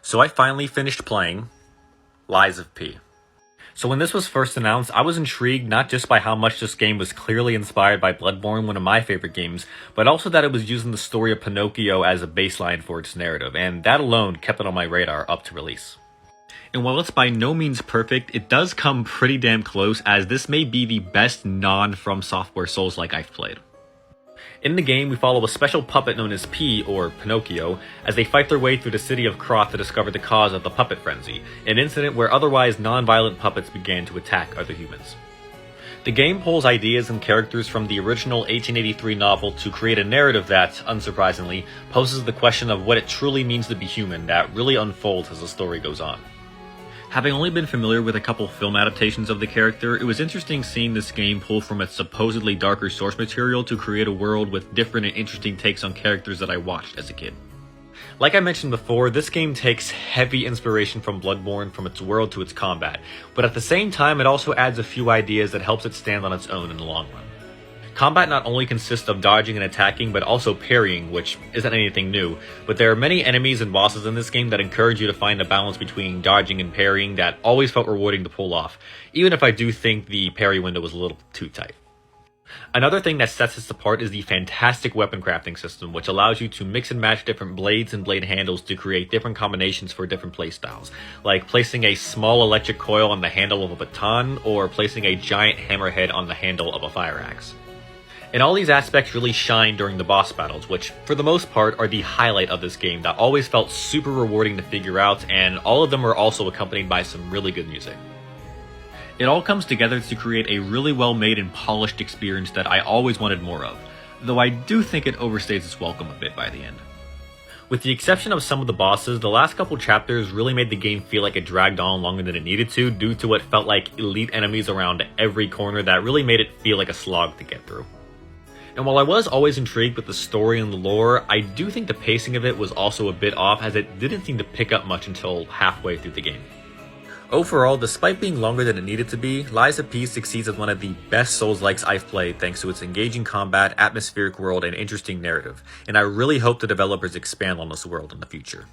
So I finally finished playing Lies of P. So when this was first announced, I was intrigued not just by how much this game was clearly inspired by Bloodborne, one of my favorite games, but also that it was using the story of Pinocchio as a baseline for its narrative, and that alone kept it on my radar up to release. And while it's by no means perfect, it does come pretty damn close, as this may be the best non-From Software Souls-like I've played. In the game, we follow a special puppet known as P, or Pinocchio, as they fight their way through the city of Croth to discover the cause of the puppet frenzy, an incident where otherwise non-violent puppets began to attack other humans. The game pulls ideas and characters from the original 1883 novel to create a narrative that, unsurprisingly, poses the question of what it truly means to be human that really unfolds as the story goes on. Having only been familiar with a couple film adaptations of the character, it was interesting seeing this game pull from its supposedly darker source material to create a world with different and interesting takes on characters that I watched as a kid. Like I mentioned before, this game takes heavy inspiration from Bloodborne from its world to its combat, but at the same time it also adds a few ideas that helps it stand on its own in the long run. Combat not only consists of dodging and attacking, but also parrying, which isn't anything new, but there are many enemies and bosses in this game that encourage you to find a balance between dodging and parrying that always felt rewarding to pull off, even if I do think the parry window was a little too tight. Another thing that sets this apart is the fantastic weapon crafting system, which allows you to mix and match different blades and blade handles to create different combinations for different playstyles, like placing a small electric coil on the handle of a baton, or placing a giant hammerhead on the handle of a fire axe. And all these aspects really shine during the boss battles, which, for the most part, are the highlight of this game that always felt super rewarding to figure out, and all of them are also accompanied by some really good music. It all comes together to create a really well-made and polished experience that I always wanted more of, though I do think it overstays its welcome a bit by the end. With the exception of some of the bosses, the last couple chapters really made the game feel like it dragged on longer than it needed to due to what felt like elite enemies around every corner that really made it feel like a slog to get through. And while I was always intrigued with the story and the lore, I do think the pacing of it was also a bit off, as it didn't seem to pick up much until halfway through the game. Overall, despite being longer than it needed to be, Lies of P succeeds as one of the best Souls-likes I've played thanks to its engaging combat, atmospheric world, and interesting narrative, and I really hope the developers expand on this world in the future.